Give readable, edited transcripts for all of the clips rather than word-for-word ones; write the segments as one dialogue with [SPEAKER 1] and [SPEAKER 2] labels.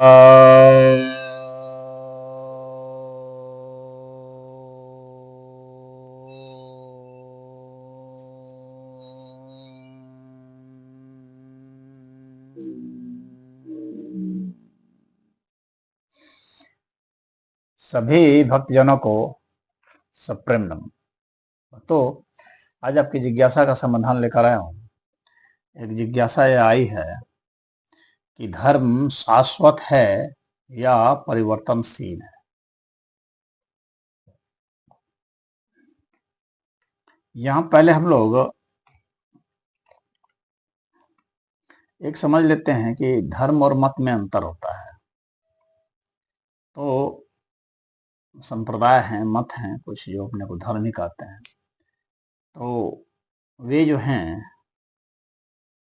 [SPEAKER 1] सभी भक्तजनों को सप्रेम नमन। तो आज आपकी जिज्ञासा का समाधान लेकर आया हूँ। एक जिज्ञासा यह आई है कि धर्म शाश्वत है या परिवर्तनशील है। यहाँ पहले हम लोग एक समझ लेते हैं कि धर्म और मत में अंतर होता है। तो संप्रदाय हैं, मत हैं, कुछ जो अपने को धर्म ही कहते हैं, तो वे जो हैं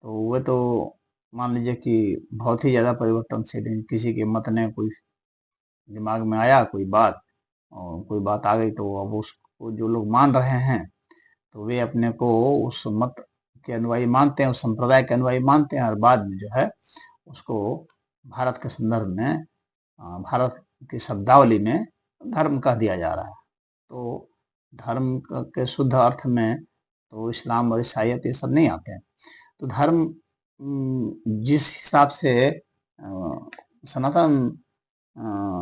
[SPEAKER 1] तो वे तो मान लीजिए कि बहुत ही ज़्यादा परिवर्तनशील हैं। किसी के मत ने कोई दिमाग में आया कोई बात और कोई बात आ गई तो अब उसको जो लोग मान रहे हैं तो वे अपने को उस मत के अनुयायी मानते हैं, उस संप्रदाय के अनुयायी मानते हैं, और बाद में जो है उसको भारत के संदर्भ में, भारत की शब्दावली में धर्म कह दिया जा रहा है। तो धर्म के शुद्ध अर्थ में तो इस्लाम और ईसाईयत ये सब नहीं आते हैं। तो धर्म जिस हिसाब से सनातन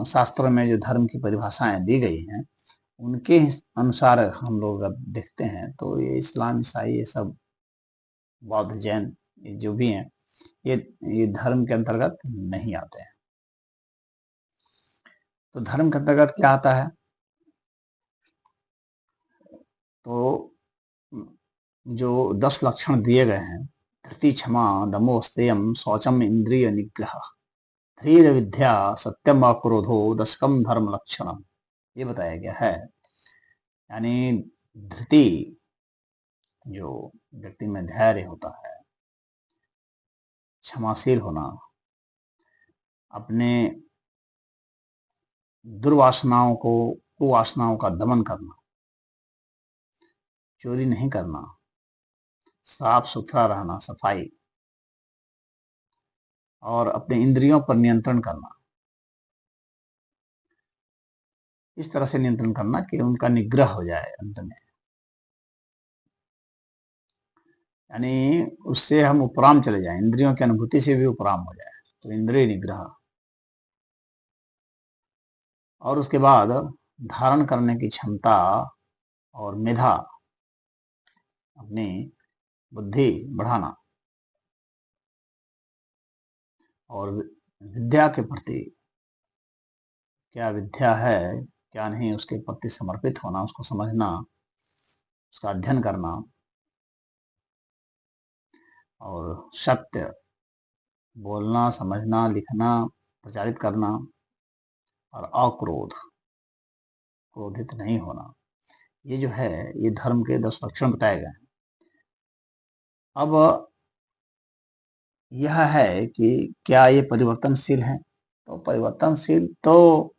[SPEAKER 1] शास्त्रों में जो धर्म की परिभाषाएं दी गई हैं उनके अनुसार हम लोग अब देखते हैं तो ये इस्लाम, ईसाई, ये सब बौद्ध, जैन, ये जो भी हैं ये धर्म के अंतर्गत नहीं आते हैं। तो धर्म के अंतर्गत क्या आता है? तो जो 10 लक्षण दिए गए हैं, धृति, क्षमा, दमो, स्तेयम, शौचम, इंद्रिय निग्रह, धीर, विद्या, सत्यम, अक्रोधो, दशकम धर्म लक्षणम, ये बताया गया है। यानी धृति, जो व्यक्ति में धैर्य होता है, क्षमाशील होना, अपने दुर्वासनाओं को, कुवासनाओं का दमन करना, चोरी नहीं करना, साफ सुथरा रहना, सफाई, और अपने इंद्रियों पर नियंत्रण करना। इस तरह से नियंत्रण करना कि उनका निग्रह हो जाए अंत में, यानी उससे हम उपराम चले जाएं, इंद्रियों की अनुभूति से भी उपराम हो जाए, तो इंद्रिय निग्रह। और उसके बाद धारण करने की क्षमता और मेधा, अपनी बुद्धि बढ़ाना, और विद्या के प्रति, क्या विद्या है क्या नहीं, उसके प्रति समर्पित होना, उसको समझना, उसका अध्ययन करना, और सत्य बोलना, समझना, लिखना, प्रचारित करना, और अक्रोध, क्रोधित नहीं होना। ये जो है ये धर्म के 10 लक्षण बताए गए हैं। अब यह है कि क्या ये परिवर्तनशील है? तो परिवर्तनशील तो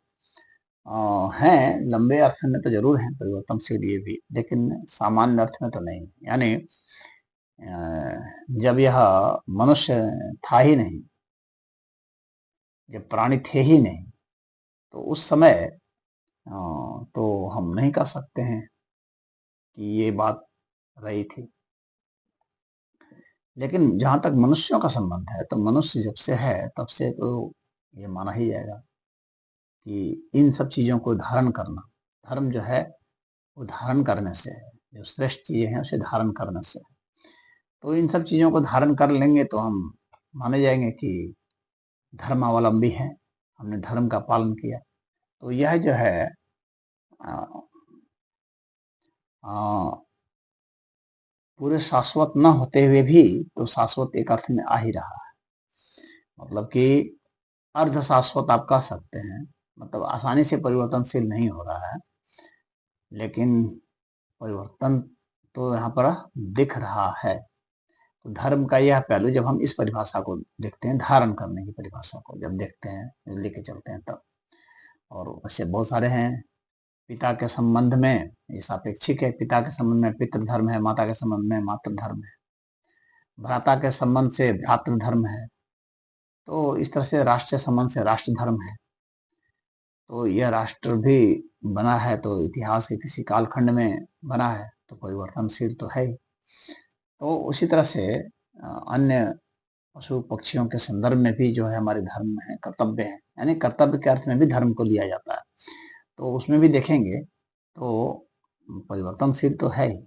[SPEAKER 1] हैं, लंबे अर्थ में तो जरूर हैं परिवर्तनशील ये भी, लेकिन सामान्य अर्थ में तो नहीं। यानी जब यह मनुष्य था ही नहीं, जब प्राणी थे ही नहीं, तो उस समय तो हम नहीं कह सकते हैं कि ये बात रही थी। लेकिन जहाँ तक मनुष्यों का संबंध है तो मनुष्य जब से है तब से तो ये माना ही जाएगा कि इन सब चीज़ों को धारण करना, धर्म जो है वो धारण करने से है, जो श्रेष्ठ चीज़ें हैं उसे धारण करने से है। तो इन सब चीज़ों को धारण कर लेंगे तो हम माने जाएंगे कि धर्मावलंबी हैं, हमने धर्म का पालन किया। तो यह जो है पूरे शाश्वत न होते हुए भी तो शाश्वत एक अर्थ में आ ही रहा है। मतलब कि अर्ध शाश्वत आप कह सकते हैं, मतलब आसानी से परिवर्तनशील नहीं हो रहा है, लेकिन परिवर्तन तो यहाँ पर दिख रहा है। तो धर्म का यह पहलू जब हम इस परिभाषा को देखते हैं, धारण करने की परिभाषा को जब देखते हैं, लेके चलते हैं तब, और वैसे बहुत सारे हैं। पिता के संबंध में ये सापेक्षिक है, पिता के संबंध में पितृधर्म है, माता के संबंध में मातृधर्म है, भ्राता के संबंध से भ्रातृधर्म है, तो इस तरह से राष्ट्र संबंध से राष्ट्र धर्म है। तो यह राष्ट्र भी बना है तो इतिहास के किसी कालखंड में बना है, तो परिवर्तनशील तो है ही। तो उसी तरह से अन्य पशु पक्षियों के संदर्भ में भी जो है हमारे धर्म है, कर्तव्य है, यानी कर्तव्य के अर्थ में भी धर्म को लिया जाता है। तो उसमें भी देखेंगे तो परिवर्तनशील तो है ही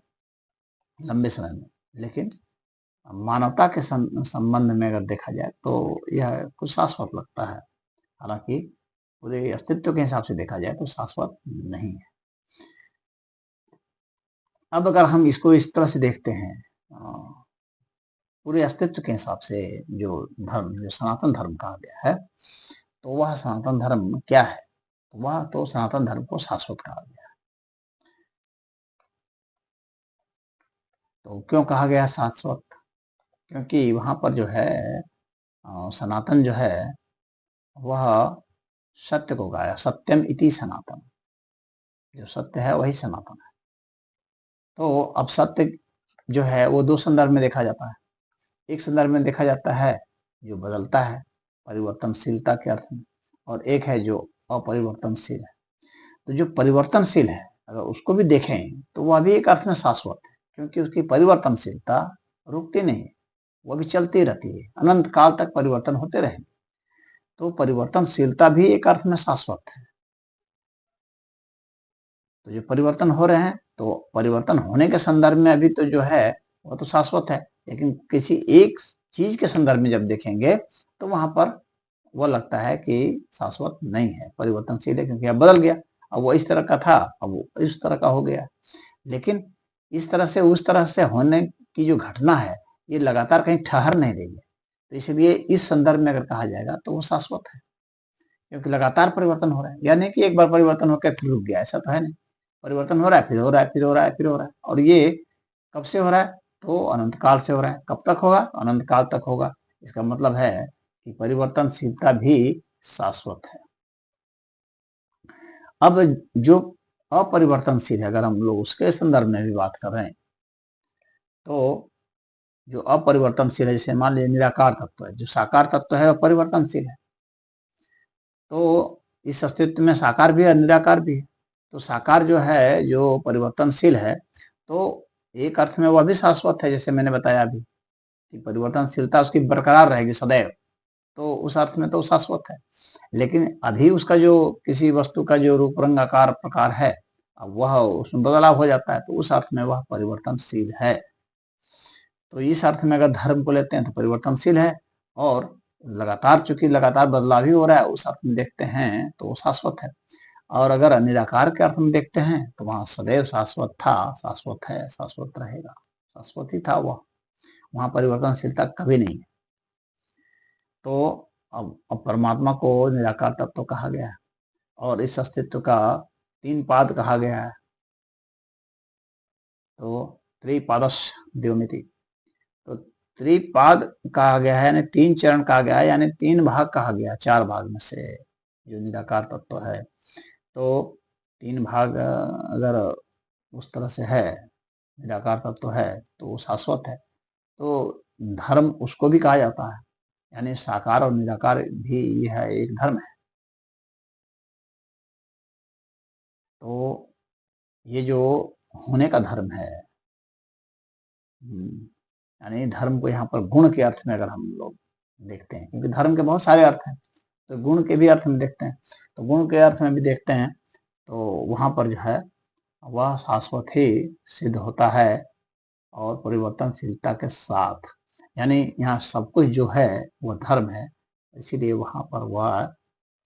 [SPEAKER 1] लंबे समय में, लेकिन मानवता के संबंध में अगर देखा जाए तो यह कुछ शाश्वत लगता है। हालांकि पूरे अस्तित्व के हिसाब से देखा जाए तो शाश्वत नहीं है। अब अगर हम इसको इस तरह से देखते हैं पूरे अस्तित्व के हिसाब से, जो धर्म, जो सनातन धर्म कहा गया है, तो वह सनातन धर्म क्या है? वह तो सनातन धर्म को शाश्वत कहा गया है। तो क्यों कहा गया शाश्वत? क्योंकि वहां पर जो है सनातन जो है वह सत्य को गाया, सत्यम इति सनातन, जो सत्य है वही सनातन है। तो अब सत्य जो है वो दो संदर्भ में देखा जाता है। एक संदर्भ में देखा जाता है जो बदलता है, परिवर्तनशीलता के अर्थ में, और एक है जो अपरिवर्तनशील है। तो जो परिवर्तनशील है अगर उसको भी देखें तो वह भी एक अर्थ में शाश्वत है, क्योंकि उसकी परिवर्तनशीलता रुकती नहीं है, वह भी चलती रहती है, अनंत काल तक परिवर्तन होते रहेंगे। तो परिवर्तनशीलता भी एक अर्थ में शाश्वत है। तो जो परिवर्तन हो रहे हैं तो परिवर्तन होने के संदर्भ में अभी तो जो है वह तो शाश्वत है, लेकिन किसी एक चीज के संदर्भ में जब देखेंगे तो वहां पर वो लगता है कि शाश्वत नहीं है, परिवर्तनशील है, क्योंकि अब बदल गया, अब वो इस तरह का था अब वो इस तरह का हो गया। लेकिन इस तरह से उस तरह से होने की जो घटना है ये लगातार कहीं ठहर नहीं रही है। तो इसलिए इस संदर्भ में अगर कहा जाएगा तो वो शाश्वत है, क्योंकि लगातार परिवर्तन हो रहा है। यानी कि एक बार परिवर्तन होकर फिर रुक गया, ऐसा तो है नहीं। परिवर्तन हो रहा है, फिर हो रहा है, फिर हो रहा है, फिर हो रहा है, और ये कब से हो रहा है? तो अनंत काल से हो रहा है। कब तक होगा? अनंत काल तक होगा। इसका मतलब है कि परिवर्तनशीलता भी शाश्वत है। अब जो अपरिवर्तनशील है, अगर हम लोग उसके संदर्भ में भी बात कर रहे हैं तो जो अपरिवर्तनशील है, जैसे मान लीजिए निराकार तत्व है, जो साकार तत्व है वह परिवर्तनशील है। तो इस अस्तित्व में साकार भी है, निराकार भी है। तो साकार जो है, जो परिवर्तनशील है, तो एक अर्थ में वह भी शाश्वत है, जैसे मैंने बताया अभी कि परिवर्तनशीलता उसकी बरकरार रहेगी सदैव, तो उस अर्थ में तो शाश्वत है। लेकिन अभी उसका जो किसी वस्तु का जो रूप, रंग, आकार, प्रकार है, अब वह उसमें बदलाव हो जाता है, तो उस अर्थ में वह परिवर्तनशील है। तो इस अर्थ में अगर धर्म को लेते हैं तो परिवर्तनशील है, और लगातार, चूंकि लगातार बदलाव ही हो रहा है, उस अर्थ में देखते हैं तो शाश्वत है। और अगर निराकार के अर्थ में देखते हैं तो वहां सदैव शाश्वत था, शाश्वत है, शाश्वत रहेगा, शाश्वत ही था वह, वहां परिवर्तनशीलता कभी नहीं है। तो अब परमात्मा को निराकार तत्व कहा गया है, और इस अस्तित्व का तीन पाद कहा गया है। तो त्रिपादस्य द्योमिति, तो त्रिपाद कहा गया है, यानी तीन चरण कहा गया है, यानी तीन भाग कहा गया, चार भाग में से जो निराकार तत्व है। तो तीन भाग अगर उस तरह से है, निराकार तत्व है, तो वो शाश्वत है। तो धर्म उसको भी कहा जाता है, यानी साकार और निराकार भी यह एक धर्म है। तो ये जो होने का धर्म है, यानी धर्म को यहाँ पर गुण के अर्थ में अगर हम लोग देखते हैं, क्योंकि धर्म के बहुत सारे अर्थ हैं, तो गुण के भी अर्थ में देखते हैं, तो गुण के अर्थ में भी देखते हैं तो वहां पर जो है वह शाश्वत ही सिद्ध होता है, और परिवर्तनशीलता के साथ, यानी यहाँ सब कुछ जो है वह धर्म है, इसीलिए वहां पर वह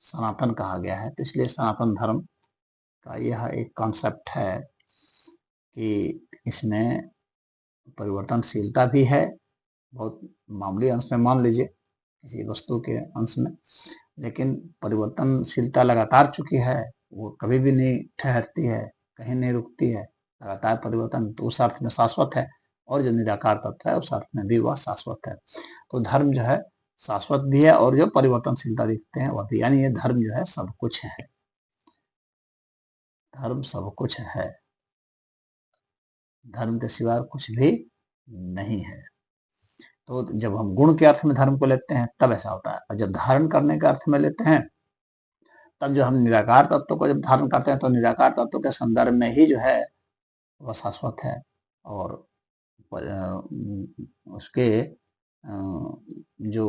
[SPEAKER 1] सनातन कहा गया है। तो इसलिए सनातन धर्म का यह एक कॉन्सेप्ट है कि इसमें परिवर्तनशीलता भी है, बहुत मामूली अंश में मान लीजिए, किसी वस्तु के अंश में, लेकिन परिवर्तनशीलता लगातार चुकी है, वो कभी भी नहीं ठहरती है, कहीं नहीं रुकती है, लगातार परिवर्तन, तो उस अर्थ में शाश्वत है। और जो निराकार तत्व है उस अर्थ में भी वह शाश्वत है। तो धर्म जो है शाश्वत भी है, और जो परिवर्तनशीलता दिखते हैं वह भी, यानी ये धर्म जो है सब कुछ है, धर्म सब कुछ है, धर्म के सिवा कुछ भी नहीं है। तो जब हम गुण के अर्थ में धर्म को लेते हैं तब ऐसा होता है, और जब धारण करने के अर्थ में लेते हैं तब जो हम निराकार तत्व को जब धारण करते हैं तो निराकार तत्व के संदर्भ में ही जो है वह शाश्वत है, और उसके जो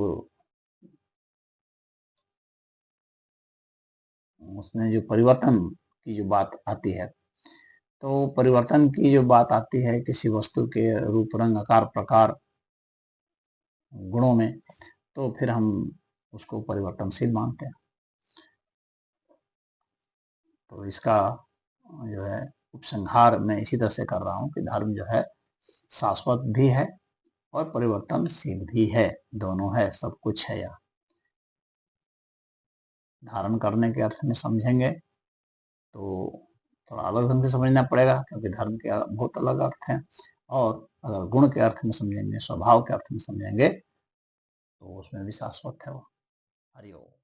[SPEAKER 1] उसमें जो परिवर्तन की जो बात आती है, तो परिवर्तन की जो बात आती है किसी वस्तु के रूप रंग आकार प्रकार गुणों में, तो फिर हम उसको परिवर्तनशील मानते हैं। तो इसका जो है उपसंहार मैं इसी तरह से कर रहा हूँ कि धर्म जो है शाश्वत भी है और परिवर्तनशील भी है, दोनों है, सब कुछ है। यह धारण करने के अर्थ में समझेंगे तो थोड़ा अलग ढंग से समझना पड़ेगा, क्योंकि धर्म के बहुत अलग अर्थ हैं, और अगर गुण के अर्थ में समझेंगे, स्वभाव के अर्थ में समझेंगे, तो उसमें भी शाश्वत है वो। हरि ओम।